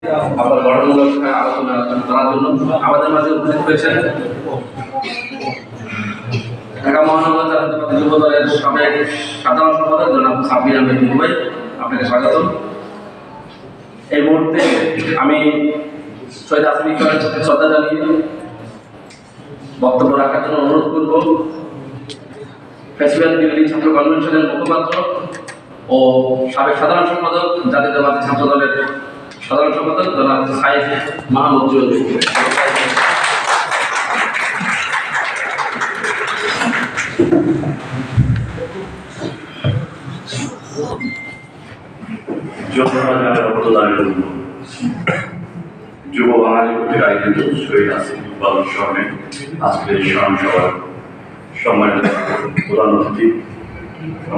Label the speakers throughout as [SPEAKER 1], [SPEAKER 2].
[SPEAKER 1] আবার গঠনমূলক আলোচনা করার জন্য আমাদের মাঝে উপস্থিত হয়েছেন ঢাকা মহানগর জাতীয়তাবাদী যুব দলের সাবেক সাধারণ সম্পাদক জনাব সাব্বির আহমেদ মুম্বাই। আপনাকে স্বাগত। এই মুহূর্তে আমি শহীদ আসমিকে শ্রদ্ধা জানিয়ে বক্তব্য রাখার জন্য অনুরোধ করব ফেস্টিভ্যাল দিল্লি ছাত্র কনভেনশনের মুখপাত্র ও সাবেক সাধারণ সম্পাদক জাতীয়তাবাদী ছাত্র দলের সাধারণ সম্পাদক জনাব সাইদ মাহমুদ চৌধুরী।
[SPEAKER 2] যুব বাঙালি কর্তৃক আয়োজিত শহীদ আসিফ উৎপাদন স্মরণে আজকের এই স্মরণ সভার সম্মানিত প্রধান অতিথি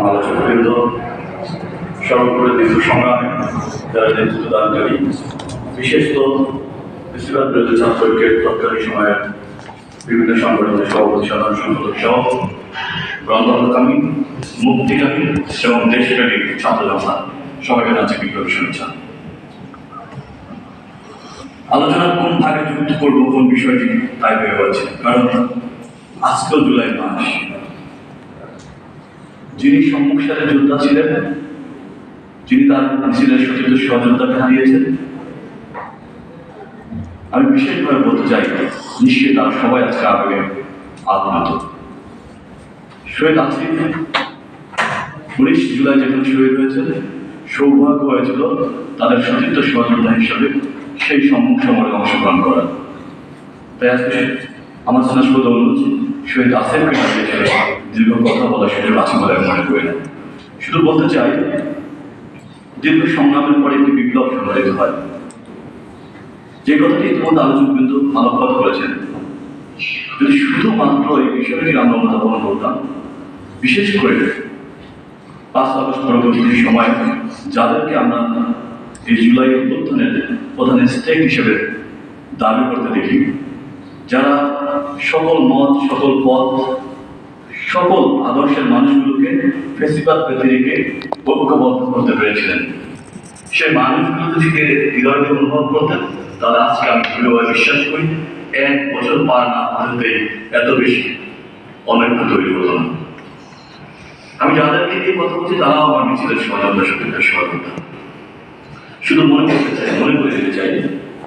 [SPEAKER 2] আলোচকবৃন্দ, সর্বোপরি দীর্ঘ সংগ্রামে যারা নেতৃত্ব দানকারী, বিশেষত ফেস্টিভ্যাল বিরোধী ছাত্র ঐক্যের তৎকালীন সময়ের বিভিন্ন সংগঠনের সভাপতি সাধারণ সম্পাদক সহ গণতন্ত্রকামী, মুক্তিকামী এবং দেশপ্রেমিক ছাত্র জনতা সবাইকে জানাচ্ছি বিপ্লবী শুভেচ্ছা। আলোচনার কোন ভাগে যুক্ত করবো কোন বিষয়টি তাই ভেবে পাচ্ছি, কারণ আজকেও জুলাই মাস। যিনি সম্মুখ সাথে যোদ্ধা ছিলেন, যিনি তার মিছিলের সতীর্থ সহযোগিতাকে হারিয়েছেন, আমি বিশেষভাবে বলতে চাই নিশ্চয়ই তারা সবাই আজকে আবেগে আপ্লুত। শহীদ আসিফ 19 জুলাই যেখানে শহীদ হয়েছে, সৌভাগ্য হয়েছিল তাদের সতীর্থ সহযোগিতা হিসাবে সেই সম্মুখ সমরে অংশগ্রহণ করার। তাই আজকে আমার স্নেহস্পদ অনুরোধ শহীদ আসিফকে হারিয়ে দীর্ঘ কথা বলার সুযোগ আছে বলে আমি মনে করি না। শুধু বলতে চাই, দীর্ঘ সংগ্রামের পরে একটি বিপ্লব সংঘটিত হয়। যে কথাটি ইতিমধ্যে আলোচকবৃন্দ আলোকপাত করেছেন, যদি শুধুমাত্র এই বিষয়টি আমরা অনুধাবন করতাম, বিশেষ করে 5 আগস্ট পরবর্তী সময় যাদেরকে আমরা এই জুলাই অভ্যুত্থানের প্রধান স্টেক হিসেবে দাবি করতে দেখি, যারা সকল মত, সকল পথ, সকল আদর্শের মানুষগুলোকে ফেসিবাদ পেতে রেখে ঐক্যবদ্ধ করতে পেরেছিলেন, সেই মানুষগুলো যদি হৃদয় অনুভব করতেন, তাহলে আজকে আমি দৃঢ়ভাবে বিশ্বাস করি 1 বছর পার না হতে এত বেশি অনৈক্য তৈরি হতো না। আমি যাদেরকে দিয়ে কথা বলছি তারাও আমার মিছিলের সহযোগিতা, সত্যিকার সহযোগিতা। শুধু মনে করে দিতে চাই,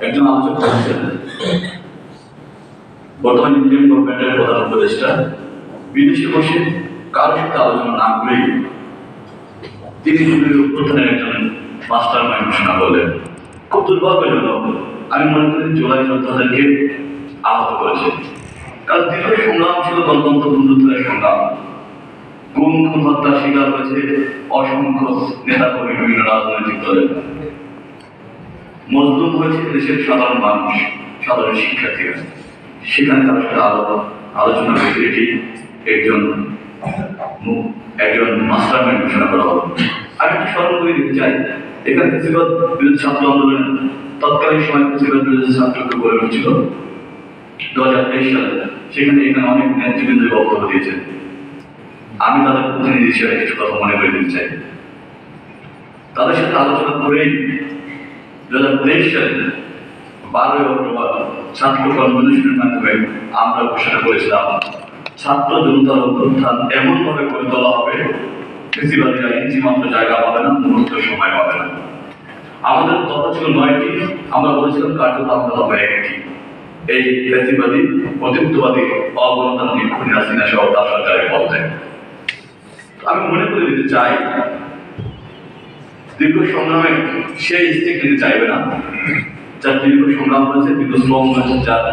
[SPEAKER 2] একজন আলোচক বলছেন বর্তমান ইন্ডিয়ান গভর্নমেন্টের প্রধান উপদেষ্টা বিদেশে বসে কারোর সাথে আলোচনা না করেই তিনি অভ্যুত্থানের একজন মাস্টার মাইন্ড ঘোষণা করলেন। খুব দুর্ভাগ্যজনক। আমি মনে করি জুলাই যোদ্ধাদেরকে আহত করেছে, কারণ দীর্ঘ সংগ্রাম ছিল গণতন্ত্র পুনরুদ্ধারের সংগ্রাম। গুম খুন হত্যার শিকার হয়েছে অসংখ্য নেতাকর্মী, বিভিন্ন রাজনৈতিক দলের। মজলুম হয়েছে দেশের সাধারণ মানুষ, সাধারণ শিক্ষার্থীরা। সেখানে তার সাথে আলোচনা করে এটি একজন মাস্টার মাইন্ড ঘোষণা করা হলো। আমি একটু স্মরণ করে দিতে চাই, এখানে ফেসিবাদ বিরোধী ছাত্র আন্দোলনের তৎকালীন সময় ফেসিবাদ বিরোধী ছাত্রকে গড়ে উঠেছিল 2023 সালে। এখানে অনেক নেতৃবৃন্দ বক্তব্য দিয়েছেন। আমি তাদের প্রতিনিধি হিসেবে কিছু কথা মনে করে দিতে চাই। তাদের সাথে আলোচনা করেই 2023 সালে 12 অক্টোবর ছাত্র কনভেনশনের মাধ্যমে আমরা ঘোষণা করেছিলাম, ছাত্র জনতার অভ্যুত্থান এমনভাবে করে তোলা হবে ফেসিবাদীরা ইঞ্চি মাত্র জায়গা পাবে না, মুহূর্ত সময় পাবে না। আমাদের কথা ছিল 9টি, আমরা বলেছিলাম কার্যত আমরা হবে 1টি। এই ফেসিবাদী, প্রযুক্তবাদী, অগণতান্ত্রিক খুনি হাসিনা সহ তার সরকারের পথে। আমি মনে করে দিতে চাই, দীর্ঘ সংগ্রামে সেই স্টেক নিতে চাইবে না যার দীর্ঘ সংগ্রাম হয়েছে, দীর্ঘ শ্রম হয়েছে, যার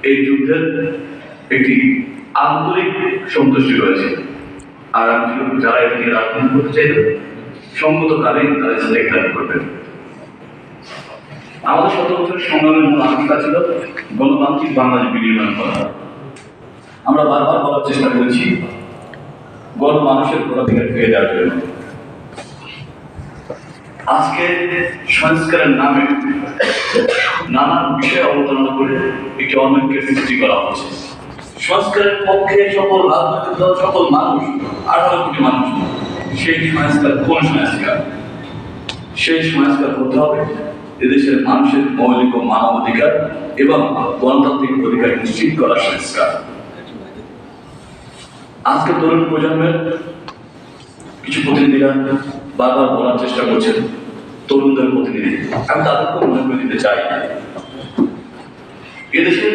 [SPEAKER 2] এই যুদ্ধের একটি আন্তরিক সন্তুষ্টি রয়েছে। আর আমি যারা এটা নিয়ে রাজনীতি করতে চাইবে, সঙ্গতকালেই তারা স্টেক দাবি করবেন। আমাদের 17 বছরের সংগ্রামের মূল আকাঙ্ক্ষা ছিল গণতান্ত্রিক বাংলাদেশ বিনির্মাণ করা। আমরা বারবার বলার চেষ্টা করেছি মানুষের ভোটাধিকার ফিরে দেওয়ার জন্য। আজকে সংস্কারের নামে নানান বিষয় অবতারণা করে একটি অনৈক্যের সৃষ্টি করা হচ্ছে। সংস্কারের পক্ষে সকল রাজনৈতিক দল, সকল মানুষ, 18 কোটি মানুষ। সেই সংস্কার কোন সংস্কার? সেই সংস্কার হতে হবে এদেশের মানুষের মৌলিক ও মানবাধিকার এবং গণতান্ত্রিক অধিকার নিশ্চিত করার সংস্কার। আজকে তরুণ প্রজন্মের কিছু প্রতিনিধিরা বারবার বলার চেষ্টা করছেন তরুণদের প্রতিনিধি, আমি তাদেরকে মনে করে দিতে চাই এদেশের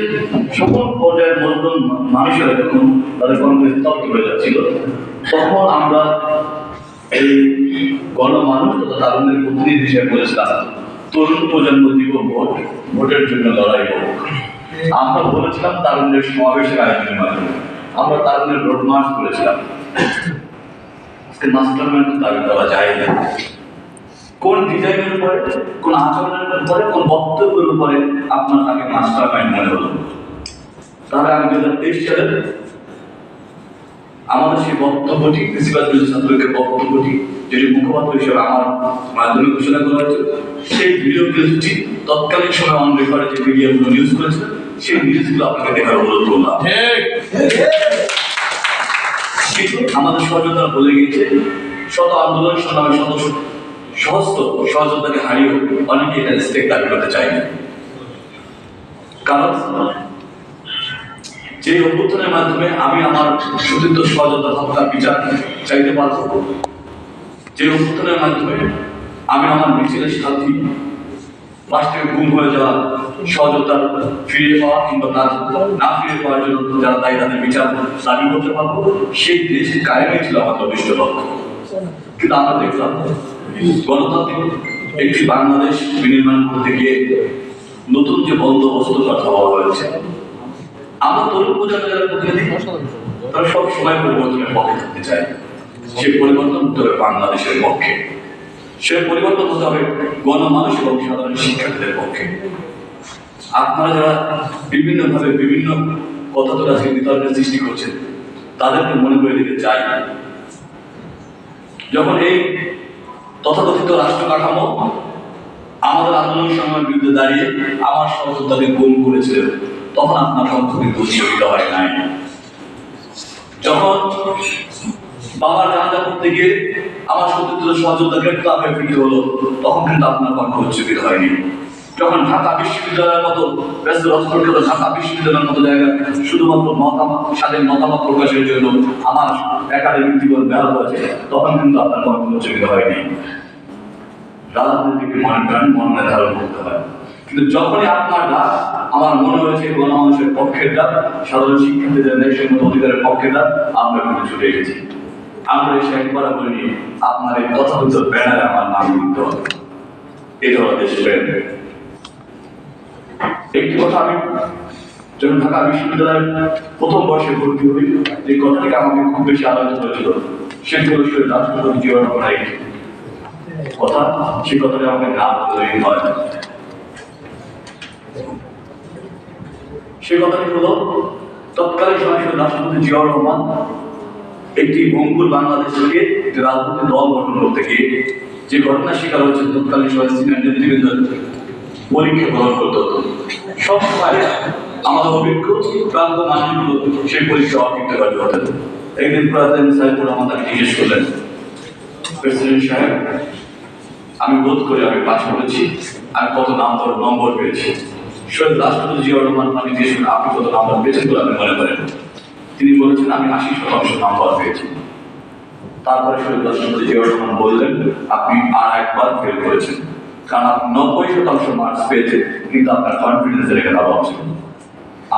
[SPEAKER 2] সকল পর্যায়ের মজলুম মানুষেরা যখন তাদের কর্মসূচি তত্ত্ব হয়ে যাচ্ছিল, তখন আমরা এই গণমানুষ তথা তারুণের প্রতিনিধি হিসেবে বলেছিলাম তরুণ প্রজন্ম দিব ভোট, ভোটের জন্য লড়াই হোক। আমরা বলেছিলাম তারুণের সমাবেশের আয়োজনের মাধ্যমে, আমরা তারুণের রোড মার্চ করেছিলাম। মাস্টারমাইন্ড দাবি করা যায় না। কোন ডিজাইনের উপরে, কোন আচরণের উপরে, কোন বক্তব্যের উপরে আপনার আগে মাস্টারমাইন্ড মনে হলো? তাহলে আমি 2023 সালে আমাদের সেই বক্তব্যটি, প্রিন্সিপাল ছাত্রদের বক্তব্যটি, যেটি মুখপাত্র হিসেবে আমার মাধ্যমে ঘোষণা করা হয়েছে, সেই ভিডিও ক্লিপটি তৎকালীন সময় অন রেকর্ডে যে মিডিয়াগুলো নিউজ করেছে, সেই নিউজগুলো আপনাকে দেখার অনুরোধ করলাম। আমাদের সহযোগিতা বলে গিয়েছে, শত আন্দোলন সংগ্রামের সহস্র সহযোগিতাকে হারিয়েও অনেকে এটা স্টেক দাবি করতে চায় না। কারণ যে অভ্যুত্থানের মাধ্যমে আমি আমার সতীর্থ সহযোগিতা হত্যার বিচার চাইতে পারব, যে অভ্যুত্থানের মাধ্যমে আমি আমার মিছিলের সাথী রাষ্ট্রীয় গুম হয়ে যাওয়া সহযোগিতা ফিরে পাওয়া কিংবা তার না ফিরে পাওয়ার জন্য যারা দায়ী তাদের বিচার দাবি করতে পারবো, সেই দেশ কায়েমে ছিল আমাদের অভিষ্ট লক্ষ্য। কিন্তু আমরা দেখলাম গণতান্ত্রিক একটি বাংলাদেশ বিনির্মাণ করতে গিয়ে নতুন যে বন্দোবস্ত কথা বলা হয়েছে, আমরা তরুণ প্রজন্মের প্রতিনিধি তারা সব সময় পরিবর্তনের পক্ষে থাকতে চাই। সেই পরিবর্তন হতে হবে বাংলাদেশের পক্ষে, সে পরিবর্তন হতে হবে গণমানুষ এবং সাধারণ শিক্ষার্থীদের পক্ষে। আপনারা যারা বিভিন্নভাবে বিভিন্ন কথা তো আজকে বিতর্কের সৃষ্টি করছেন, তাদেরকে মনে করে দিতে চাই, যখন এই তথাকথিত রাষ্ট্র কাঠামো আমাদের আন্দোলন সংগ্রামের বিরুদ্ধে দাঁড়িয়ে আমার সহযোদ্ধাকে গুম করেছিল, তখন আপনার কণ্ঠ কিন্তু উচ্চারিত হয় নাই। যখন বাবার জানাজা করতে গিয়ে আমার সতীর্থ সহযোদ্ধাকে ক্লাবে ফিরে হলো, তখন কিন্তু আপনার কণ্ঠ উচ্চারিত হয়নি। যখন ঢাকা বিশ্ববিদ্যালয়ের মতো ঢাকা বিশ্ববিদ্যালয়ের মতো জায়গায় শুধুমাত্র স্বাধীন মতামত প্রকাশের জন্য আমার একাডেমিক জীবন ব্যাহত আছে, তখন কিন্তু আপনার কণ্ঠ উচ্চারিত হয়নি। রাজনীতিকে মনে ধারণ করতে হয়, কিন্তু যখনই আপনার ডাক আমার মনে হয়েছে গণমানুষের পক্ষের ডাক, সাধারণ শিক্ষার্থীদের ন্যায্য অধিকারের পক্ষের ডাক, আমরা কিন্তু ছুটে এসেছি। আমরা এসে একবার বলিনি আপনার এই তথাকথিত ব্যানারে আমার নাম লিখতে হবে, এটা হলো দেশপ্রেম। একটি কথা আমি যখন ঢাকা বিশ্ববিদ্যালয়ের প্রথম বর্ষে ভর্তি হই, যে কথাটিকে আমাকে খুব বেশি আলোচিত হয়েছিল, সেটি হল রাষ্ট্রপতি জিয়াউর রহমানের কথা। সেই কথাটি আমাকে না বললেই হয়। সেই কথাটি হলো তৎকালীন সময় রাষ্ট্রপতি জিয়াউর রহমান একটি ভঙ্গুর বাংলাদেশকে রাজনৈতিক দল গঠন করতে গিয়ে যে ঘটনার শিকার হয়েছে, তৎকালীন সময় সিনিয়র নেতৃবৃন্দ পরীক্ষা গ্রহণ করতে হতো। সবসময় আমাদের অভিজ্ঞ প্রান্ত মানুষগুলো সেই পরীক্ষা অকৃত কার্য হতেন। একদিন প্রেসিডেন্ট সাহেবুর রহমান তাকে জিজ্ঞেস করলেন, প্রেসিডেন্ট সাহেব, আমি বোধ করে আমি পাশ করেছি, আমি কত নম্বর পেয়েছি। শহীদ রাষ্ট্রপতি জিয়াউর রহমান তাকে জিজ্ঞেস করেন, আপনি কত নম্বর পেয়েছেন বলে আপনি মনে করেন? তিনি বলেছেন, আমি 80% নম্বর পেয়েছি। তারপরে শহীদ রাষ্ট্রপতি জিয়াউর রহমান বললেন, আপনি আর একবার ফেল করেছেন, কারণ আপনি 90% মার্কস পেয়েছেন, কিন্তু আপনার কনফিডেন্সের এখানে অভাব ছিল।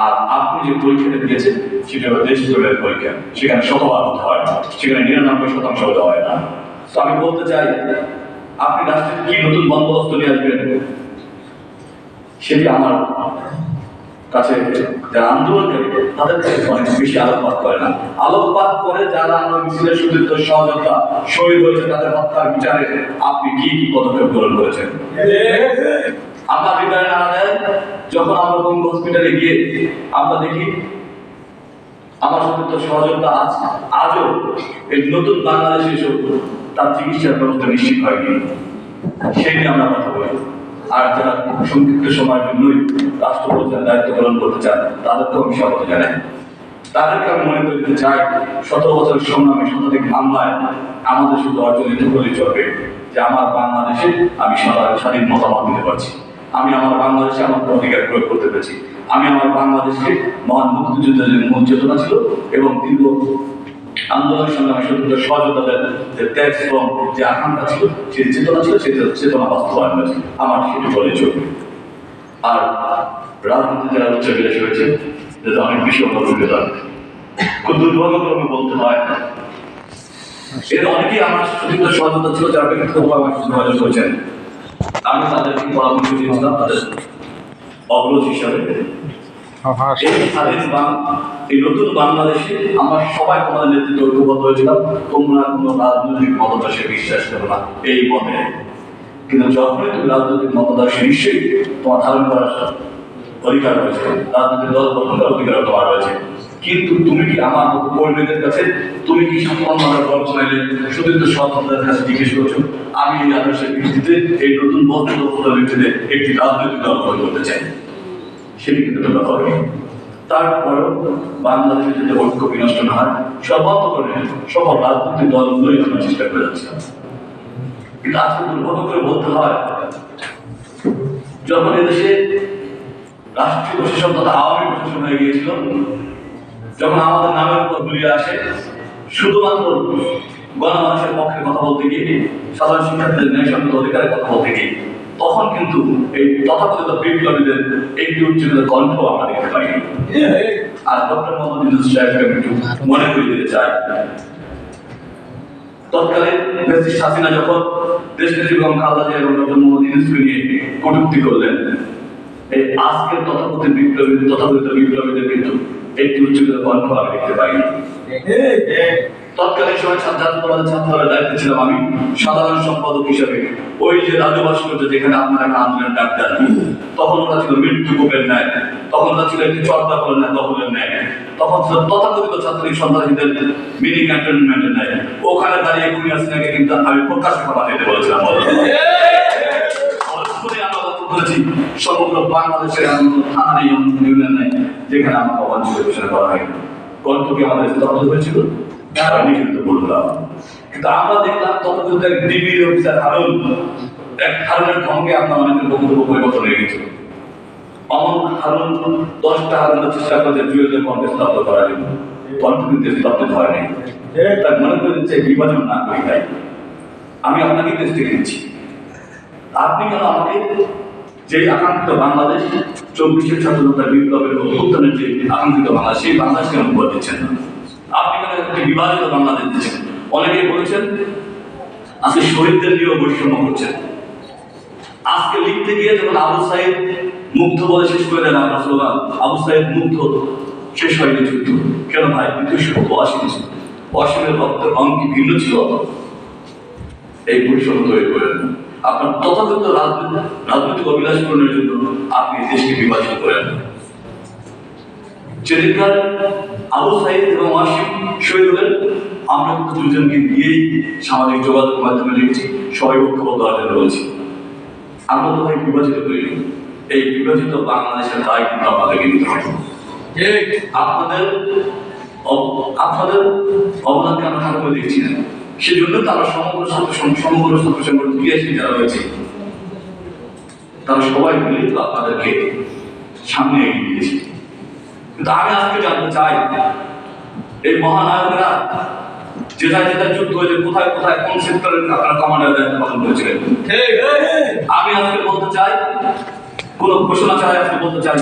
[SPEAKER 2] আর আপনি যে পরীক্ষাটা দিয়েছেন সেটা হলো দেশপ্রেমের পরীক্ষা, সেখানে শতভাগ হতে হয় না, সেখানে 99% হতে হয় না। তো আমি বলতে চাই, আপনি রাষ্ট্রের কি নতুন বন্দোবস্ত নিয়ে আসবেন, সেটি আমার কাছে যারা আন্দোলনকারী তাদের কাছে অনেক বেশি আলোকপাত করে না। আলোকপাত করে যারা আমার মিছিলের সতীর্থ সহযোদ্ধা শহীদ হয়েছে, তাদের হত্যার বিচারে আপনি কি কি পদক্ষেপ গ্রহণ করেছেন? আমার হৃদয় না দেয় যখন আমরা বঙ্গ হসপিটালে গিয়ে আমরা দেখি আমার সতীর্থ সহযোদ্ধা আজও এই নতুন বাংলাদেশে এসে তার চিকিৎসার ব্যবস্থা নিশ্চিত হয়নি, সেই নিয়ে আমরা কথা বলি। আর যারা সংক্ষিপ্ত সময়ের জন্যই রাষ্ট্রপ্রধানের দায়িত্ব পালন করতে চান, তাদেরকেও আমি স্বাগত জানাই। তাদেরকে আমি মনে করে দিতে চাই, 17 বছরের সংগ্রামে শতাধিক মামলায় আমাদের শুধু অর্জনিত করলে চলবে, যে আমার বাংলাদেশে আমি স্বাধীন মতামত দিতে পারছি, আমি আমার বাংলাদেশে আমার অধিকার প্রয়োগ করতে পেরেছি, আমি আমার বাংলাদেশকে মহান মুক্তিযুদ্ধের যে মূল চেতনা ছিল এবং দীর্ঘ আন্দোলন সংগ্রামে সত্যিকার সহযোগিতাদের যে ত্যাগ শ্রম যে আকাঙ্ক্ষা ছিল, সেই চেতনা ছিল, সেই চেতনা বাস্তবায়ন হয়েছে, আমার সেটি বলে চলবে। আর রাজনীতি যারা উচ্চ বিলাস হয়েছে যাতে অনেক বিষয় অভিজ্ঞতা খুব দুর্ভাগ্যক্রমে বলতে হয় এর অনেকেই আমার সত্যিকার সহযোগিতা ছিল যারা ব্যক্তিগতভাবে আমার সাথে যোগাযোগ করেছেন, আমি তাদেরকে পরামর্শ দিয়েছিলাম তাদের অগ্রজ হিসাবে। এই নতুন বাংলাদেশে আমরা সবাই তোমাদের নেতৃত্বে ঐক্যবদ্ধ হয়েছিলাম, তোমরা কোনো রাজনৈতিক মতাদর্শে বিশ্বাস করো না এই মতে, কিন্তু যখনই তুমি রাজনৈতিক মতাদর্শে নিশ্চয়ই তোমার ধারণ করার অধিকার রয়েছে, রাজনৈতিক দল গঠন করার অধিকার তোমার রয়েছে, কিন্তু তুমি কি আমার মতো কর্মীদের কাছে তুমি কি সম্পূর্ণভাবে গল্প চাইলে সতীর্থ সহযোগিতার কাছে জিজ্ঞেস করছো আমি এই আদর্শের ভিত্তিতে এই নতুন বন্ধুত্বের ভিত্তিতে একটি রাজনৈতিক দল গঠন করতে চাই, সেটি কিন্তু তোমরা হবে। তারপরেও বাংলাদেশে যাতে ঐক্য বিনষ্ট না হয় সর্বান্ত করে সকল রাজনৈতিক দলগুলোই আমরা চেষ্টা করে যাচ্ছিলাম। কিন্তু আজকে দুর্ভাগ্য করে বলতে হয় যখন এদেশে রাষ্ট্রীয় প্রশাসন তথা আওয়ামী প্রশাসন হয়ে গিয়েছিল, যখন আমাদের নামের উপর গুলিয়ে আসে শুধুমাত্র গণমানুষের পক্ষে কথা বলতে গিয়ে, সাধারণ শিক্ষার্থীদের ন্যায়সঙ্গত অধিকারের কথা বলতে গিয়ে, তখন কিন্তু এই তথাকথিত বিপ্লবীদের একটি উচ্চরিত কণ্ঠ আমরা দেখতে পাই। আর ডক্টর মোহাম্মদ ইউনূস সাহেবকে আমি একটু মনে করিয়ে দিতে চাই, তৎকালীন ফ্যাসিস্ট হাসিনা যখন দেশনেত্রী বেগম খালেদা জিয়া এবং ডক্টর মোহাম্মদ ইউনূসকে নিয়ে কটূক্তি করলেন, এই আজকের তথাকথিত বিপ্লবীদের কিন্তু একটি উচ্চরিত কণ্ঠ আমি দেখতে পাই। তৎকালীন সময় জাতীয়তাবাদী ছাত্রদের দায়িত্বে ছিলাম আমি সাধারণ সম্পাদক হিসেবে। ওই যে রাজু ভাস্কর্য যেখানে আপনারা একটা আন্দোলন ডাক দেন, তখন ওটা ছিল মৃত্যু কূপের ন্যায়, তখন ওটা ছিল একটি চর্চা করার ন্যায়, দখলের ন্যায়, তখন ছিল তথাকথিত ছাত্রলীগ সন্ত্রাসীদের মিনি ক্যান্টনমেন্টের ন্যায়। ওখানে দাঁড়িয়ে খুনি হাসিনাকে কিন্তু আমি প্রকাশ্যে ক্ষমা চাইতে বলেছিলাম। সমগ্র বাংলাদেশের এমন থানা নেই, ইউনিয়ন নেই যেখানে আমাকে অবাঞ্ছিত ঘোষণা করা হয়। কণ্ঠকে আমাদের স্তব্ধ হয়েছিল, আমি কিন্তু বললাম, কিন্তু আমরা দেখলাম তথাকথিত এক ডিবি অফিসার হারুনের ঢঙ্গে আপনার অনেকের বক্তব্য পরিবর্তন হয়ে গেছিল। অমন হারুন 10টা হারুনের চেষ্টা করছে জুয়েলের কণ্ঠে স্তব্ধ করার জন্য, কণ্ঠ কিন্তু স্তব্ধ হয়নি। তাই মনে করে দিচ্ছে বিভাজন না করি, তাই আমি আপনাকে টেস্টে দিচ্ছি, আপনি কেন আমাকে যে আকাঙ্ক্ষিত বাংলাদেশ 24-এর স্বাধীনতা বিপ্লবের অভ্যুত্থানের যে আকাঙ্ক্ষিত বাংলাদেশ, সেই বাংলাদেশ কেন উপহার দিচ্ছেন না? আপনি কেন একটি বিভাজিত বাংলাদেশ দিচ্ছেন? অনেকেই বলেছেন আজকে শহীদদের নিয়েও বৈষম্য করছেন। আজকে লিখতে গিয়ে যখন আবু সাইদ মুগ্ধ বলে শেষ করে দেন আপনার স্লোগান, আবু সাইদ মুগ্ধ শেষ হয়নি যুদ্ধ, কেন ভাই? 1982 ছিল, অসীমের রক্তের অঙ্কি ভিন্ন ছিল, এই বৈষম্য তৈরি করে দেন। আপনার তথাকথিত রাজনৈতিক অভিলাষ পূরণের জন্য আপনি দেশকে বিভাজিত করেন। যেদিনকার আবু সাইদ এবং ওয়াসিম শহীদ হলেন, আমরা কিন্তু দুজনকে দিয়েই সামাজিক যোগাযোগ মাধ্যমে লিখছি, সবাই ঐক্যবদ্ধ হওয়ার জন্য বলছি। আমরা তো ভাই বিভাজিত করি, এই বিভাজিত বাংলাদেশের দায় কিন্তু আমাদেরকে নিতে হবে। আপনাদের অবদানকে আমরা হাত করে দেখছি না, সেজন্য তারা সমগ্র ছাত্র সংগঠন বিএসপি যারা রয়েছে তারা সবাই মিলে তো আপনাদেরকে সামনে এগিয়ে দিয়েছে। কিন্তু আমি আজকে জানতে চাই এই মহানায়করা যেটায় যুদ্ধ হয়েছে কোথায় কোথায় কোন সেক্টরের আপনারা কমান্ডার দায়িত্ব পালন করেছিলেন। আমি আজকে বলতে চাই, কোন ঘোষণা ছাড়াই আজকে বলতে চাই,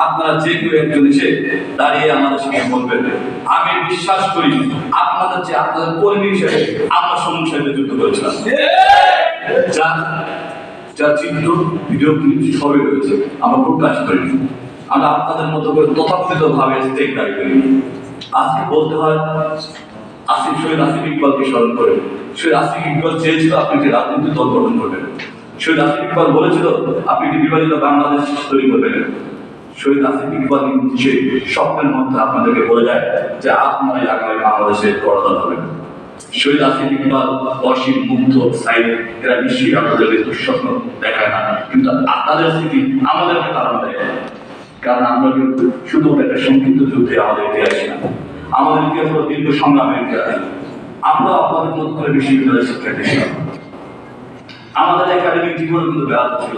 [SPEAKER 2] আপনারা যে কেউ একজন এসে দাঁড়িয়ে আমাদের সঙ্গে বলবেন, আমি বিশ্বাস করি আপনাদের যে আপনাদের কর্মী হিসেবে আমরা সমস্যায় যুদ্ধ করেছিলাম, যার চিত্র ভিডিও ক্লিপ সবই রয়েছে, আমরা প্রকাশ করিনি, আমরা আপনাদের মতো করে তথাকথিত ভাবে স্টেক দাবি করিনি। আজকে বলতে হয় শহীদ আসিফ ইকবালকে স্মরণ করে, শহীদ আসিফ ইকবাল চেয়েছিল আপনি একটি রাজনৈতিক দল গঠন করবেন, শহীদ আসিফ ইকবাল বলেছিল আপনি একটি বিভাজিত বাংলাদেশ তৈরি করবেন। শহীদ আসিফ ইকবাল সেই স্বপ্নের মধ্যে আপনাদেরকে বলে যায় যে আপনারাই আগামী বাংলাদেশের করদল হবেন। শহীদ আসিফ ইকবাল, অসীম, মুগ্ধ, সাইদ এরা নিশ্চয়ই আপনাদেরকে দুঃস্বপ্ন দেখায় না, কিন্তু আপনাদের স্থিতি আমাদেরকে তাড়ানো দেয়, কারণ আমরা কিন্তু শুধু একটা সংক্ষিপ্ত যুদ্ধে আমাদের ইতিহাস না, আমাদের ইতিহাস হলো দীর্ঘ সংগ্রামের ইতিহাস। আমরা আপনাদের মতো করে বিশ্ববিদ্যালয়ের শিক্ষার্থী ছিলাম, আমাদের একাডেমিক জীবন কিন্তু ব্যাহত ছিল।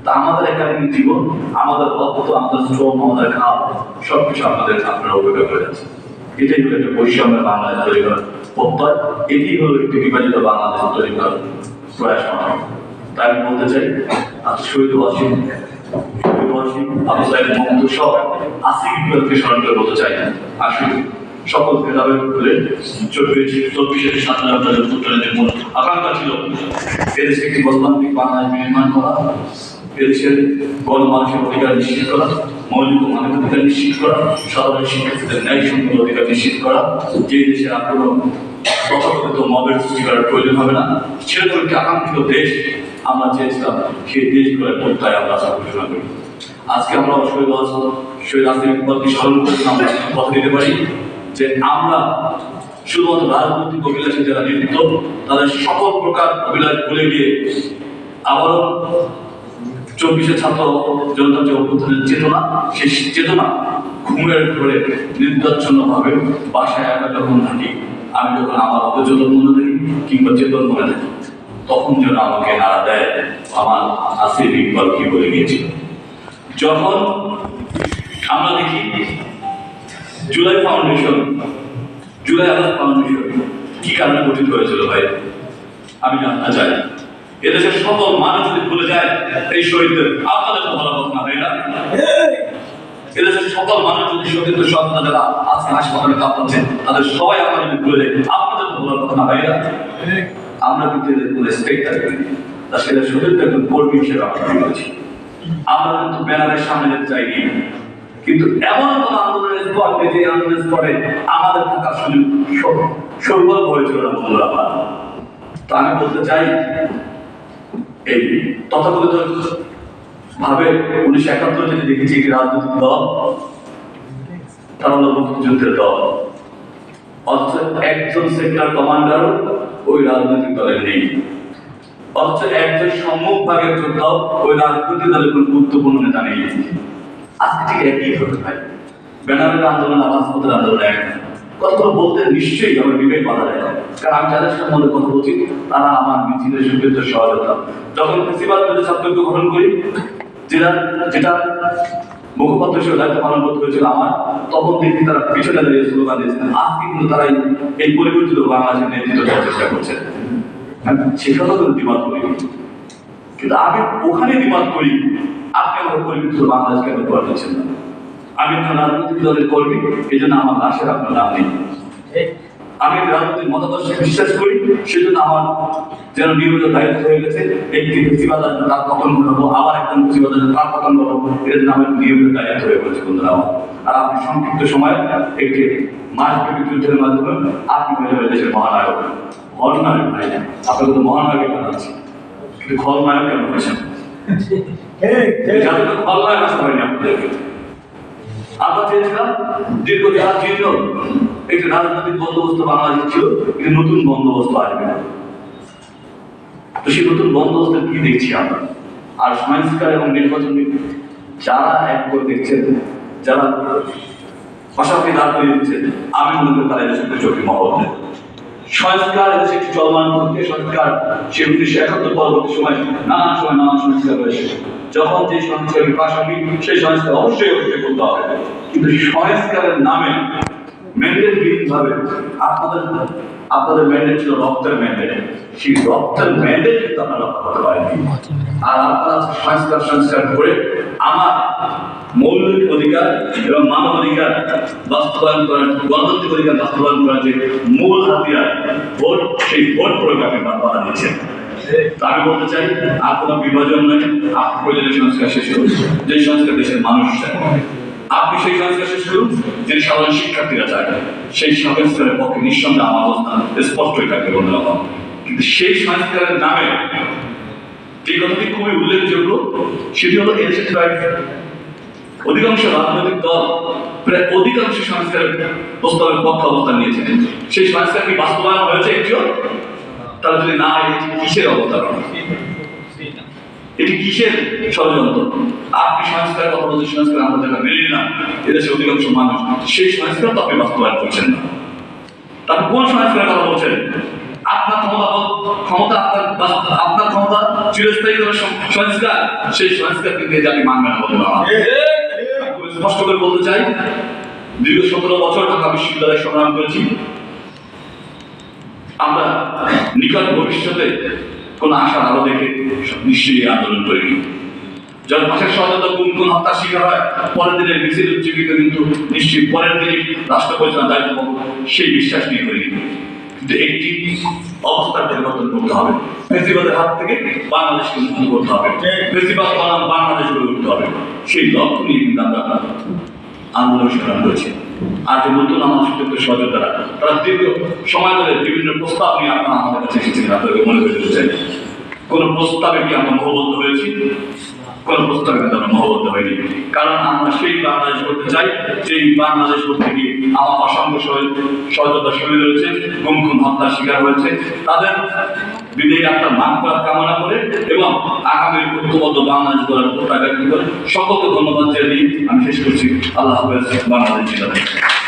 [SPEAKER 2] তা আমাদের একাডেমিক জীবন, আমাদের রক্ত, আমাদের শ্রম, আমাদের খাওয়া সবকিছু আপনারা উপেক্ষা করে যাচ্ছে। এটাই হলো একটা বৈষম্যের বাংলাদেশ তৈরি করার প্রত্যয়, এটি হলো একটি বিভাজিত বাংলাদেশ তৈরি করার প্রয়াস করা। তাই আমি বলতে চাই, আজ শহীদ ওয়াসিম, আবু সাইদ মোহাম্মদ সহ আসিফ ইকবালকে স্মরণ করে বলতে চাই, আসুন সকল ভেদাভেদ ভুলে 24 স্বাধীনতার উত্তরণের মূল আকাঙ্ক্ষা ছিল এদেশে একটি গণতান্ত্রিক বাংলাদেশ নির্মাণ করা, এদেশের গণমানুষের অধিকার নিশ্চিত করা, মৌলিক মানবিক অধিকার নিশ্চিত করা, সাধারণ শিক্ষার্থীদের ন্যায় সম্পূর্ণ অধিকার নিশ্চিত করা, যে দেশে আর কোনো তথাকথিত মবের সৃষ্টি করার প্রয়োজন হবে না, সেরকম একটি আকাঙ্ক্ষিত দেশ আমরা চেয়েছিলাম। সেই দেশগুলোর প্রত্যয় আমরা আশা ঘোষণা করি। আজকে আমরা শহীদ আসিফ ইকবালকে স্মরণ করে আমরা কথা দিতে পারি যে আমরা শুধুমাত্র রাজনৈতিক অভিলাষে যারা লিপ্ত, তাদের সকল প্রকার অভিলাষ ভুলে গিয়ে আবারও 24 ছাত্র জনতার যে অভ্যুত্থানের চেতনা, সেই চেতনা ঘুমের ঘরে নির্দাচ্ছন্ন ভাবে বাসায় একা যখন থাকি, আমি যখন আমার অবচেতন মনে থাকি কিংবা চেতন মনে থাকি, তখন যেন আমাকে নাড়া দেয় আমার আসিফ ইকবাল কি বলে গিয়েছিল। যখন আমরা দেখি জুলাই আগস্ট ফাউন্ডেশন কি কারণে গঠিত হয়েছিল ভাই, আমি জানতে চাই। এদেশের সকল মানুষ যদি ভুলে যায় এই শহীদদের, আপনাদের তো ভালো কথা না ভাই না? এদেশের সকল মানুষ যদি শহীদদের সন্তান যারা আজকে হাসপাতালে কাঁপাচ্ছেন, তাদের সবাই আমরা যদি ভুলে যাই, আপনাদের তো ভালো কথা না ভাই না? আমরা কিন্তু এদের কোনো স্পেক্টার করি, তা সেটা শহীদদের একজন কর্মী হিসেবে আমরা করেছি। আমরা কিন্তু ব্যানারের সামনে যেতে চাইনি, কিন্তু এমন কোন আন্দোলনের স্পট নেই যে আন্দোলনের স্পটে আমাদের থাকার সুযোগ সৌভাগ্য হয়েছিল না বন্ধুরা আমার। তা আমি বলতে চাই, এই তথাকথিত ভাবে 1971 যদি দেখেছি একটি রাজনৈতিক দল, তারা হলো মুক্তিযুদ্ধের দল, অথচ একজন সেক্টর কমান্ডার ওই রাজনৈতিক দলের নেই, অথচ একজন সম্মুখ ভাগের যোদ্ধাও ওই রাজনৈতিক দলের কোন গুরুত্বপূর্ণ নেতা নেই। আজকে ঠিক একই হতে ভাই, ব্যানারের আন্দোলন আর রাজপথের আন্দোলন এক। কথাগুলো বলতে নিশ্চয়ই আমার বিবেক বাধা দেয়, কারণ আমি যাদের সম্বন্ধে কথা বলছি তারা আমার মিছিলের শুভেচ্ছা সহযোগিতা। যখন প্রিন্সিপাল বিরোধী ছাত্রকে গ্রহণ করি, যেটা মুখপাত্র হিসেবে দায়িত্ব পালন করতে হয়েছিল আমার, তখন দেখি তারা পিছনে দাঁড়িয়ে স্লোগান দিয়েছেন। আজকে কিন্তু তারা এই পরিবর্তিত বাংলাদেশের নেতৃত্ব দেওয়ার চেষ্টা করছে। সেখানেও কিন্তু ডিমান্ড করি, কিন্তু আমি ওখানে ডিমান্ড করি আপনি আমাকে পরিবর্তিত বাংলাদেশ কেন করা দিচ্ছেন না? আমি একটা রাজনৈতিক দলের কর্মী, এই জন্য আমার লাশের আপনার নাম নেই। আমি একটা রাজনৈতিক মতাদর্শে বিশ্বাস করি, সেজন্য আমার যেন নিয়মিত দায়িত্ব হয়ে গেছে। একটি প্রিন্সিপাল আসবে তার পতন ঘটাবো, আবার একজন প্রিন্সিপাল আসবে তার পতন ঘটাবো, এর জন্য আমার নিয়মিত দায়িত্ব হয়ে গেছে বন্ধুরা আমার। আর আপনি সংক্ষিপ্ত সময়ে একটি মাসব্যাপী যুদ্ধের মাধ্যমে আপনি হয়ে যাবে দেশের মহানায়ক। খলনায়ক ভাই, আপনাকে তো মহানায়ক বানাচ্ছি, কিন্তু খলনায়ক কেন হয়েছেন? যাদের খলনায়ক আসতে হয়নি আপনাদেরকে। আমরা চেয়েছিলাম দীর্ঘদিন একটি রাজনৈতিক বন্দোবস্ত বাংলাদেশ ছিল, একটি নতুন বন্দোবস্ত আসবে। তো সেই নতুন বন্দোবস্তের কি দেখছি আমরা? আর সংস্কার এবং নির্বাচন যারা এক করে দেখছেন, যারা পাশাপাশি দাঁড় করিয়ে দিচ্ছেন, আমি মনে করি তারা এদেশের চোখে মহল। সংস্কার এদেশে একটি চলমান প্রক্রিয়া। সংস্কার সে 1971 পরবর্তী সময় নানান সময় নানান সংস্কার রয়েছে। যখন যে সংস্কারের পাশাপাশি সেই সংস্কার অবশ্যই করতে হবে, কিন্তু সংস্কারের নামে ম্যান্ডেট বিহীনভাবে আপনাদের ম্যান্ডেট ছিল রক্তের ম্যান্ডেট, সেই রক্তের ম্যান্ডেট কিন্তু আপনারা রক্ষা করতে পারেনি। আর আপনারা সংস্কার করে আমার মৌলিক অধিকার এবং মানব অধিকার বাস্তবায়ন করার, গণতান্ত্রিক অধিকার বাস্তবায়ন করার যে মূল হাতিয়ার ভোট, সেই ভোট প্রয়োগ আপনি বাধা দিচ্ছেন। আমি বলতে চাই, আর কোনো বিভাজন নয়, আপনি প্রয়োজনীয় সংস্কার শেষ করুন, যে সংস্কার দেশের মানুষ চায়। আপনি সেই সংস্কার শেষ করুন যে সাধারণ শিক্ষার্থীরা চায়, সেই সংস্কারের পক্ষে নিঃসন্দেহে আমার অবস্থান স্পষ্টই থাকবে বন্ধুরা। কিন্তু সেই সংস্কারের নামে যে কথাটি খুবই উল্লেখযোগ্য, সেটি হলো এদেশের প্রায় অধিকাংশ রাজনৈতিক দল প্রায় অধিকাংশ সংস্কারের প্রস্তাবের পক্ষে অবস্থান নিয়েছেন। সেই সংস্কার কি বাস্তবায়ন হয়েছে একটিও? তারা যদি না হয় কিসের অবস্থান, এটি কিসের ষড়যন্ত্র? আপনি সংস্কারের কথা বলছেন, সংস্কার আমরা যেটা মেনে নিলাম এদেশের অধিকাংশ মানুষ, সেই সংস্কার তো আপনি বাস্তবায়ন করছেন না। তারপর কোন সংস্কারের কথা বলছেন? আপনার ক্ষমতা ক্ষমতা আপনার ক্ষমতা চিরস্থায়ী করার সংস্কার, সেই সংস্কার কিন্তু এই জাতি মানবে না বলে খুব স্পষ্ট করে বলতে চাই। দীর্ঘ 17 বছর ঢাকা বিশ্ববিদ্যালয়ে সংগ্রাম করেছি। আমরা নিকট ভবিষ্যতে কোন আশার আলো দেখে নিশ্চয়ই আন্দোলন করিনি। যখন পাশের সহযোগিতা কোন হত্যার শিকার হয়, পরের দিনে মিছিল উজ্জীবিত কিন্তু নিশ্চয়ই পরের দিনে রাষ্ট্র পরিচালনার দায়িত্ব পাবো, সেই বিশ্বাস নিয়ে করিনি। কিন্তু একটি অবস্থার পরিবর্তন করতে হবে। ফেসিবাদের হাত থেকে বাংলাদেশকে মুক্ত করতে হবে, ফেসিবাদ বনাম বাংলাদেশ গড়ে উঠতে হবে। সেই লক্ষ্য নিয়ে কিন্তু আমরা আন্দোলন সংগ্রাম করেছি। আর যে নতুন আমার সুযোগ্য সহযোগিতারা, তারা দীর্ঘ সময় ধরে বিভিন্ন প্রস্তাব নিয়ে আপনারা আমাদের কাছে এসেছিলেন। আপনাদেরকে মনে করে দিতে চাই, কোন প্রস্তাবে কি আমরা মহবদ্ধ হয়েছি? কোন প্রস্তাবে কিন্তু আমরা মহবদ্ধ হয়নি। কারণ আমরা সেই বাংলাদেশ করতে চাই, সেই বাংলাদেশ করতে গিয়ে আমার অসংখ্য সহযোগিতা শহীদ হয়েছে, গুম হত্যার শিকার হয়েছে। তাদের বিদেয়ী আত্মার মান করার কামনা করে এবং আগামী ঐক্যবদ্ধ বাংলাদেশ গড়ার প্রত্যাশা ব্যক্ত করে সকলকে ধন্যবাদ জানিয়ে আমি শেষ করছি। আল্লাহ হাফেজ। বাংলাদেশ জিন্দাবাদ।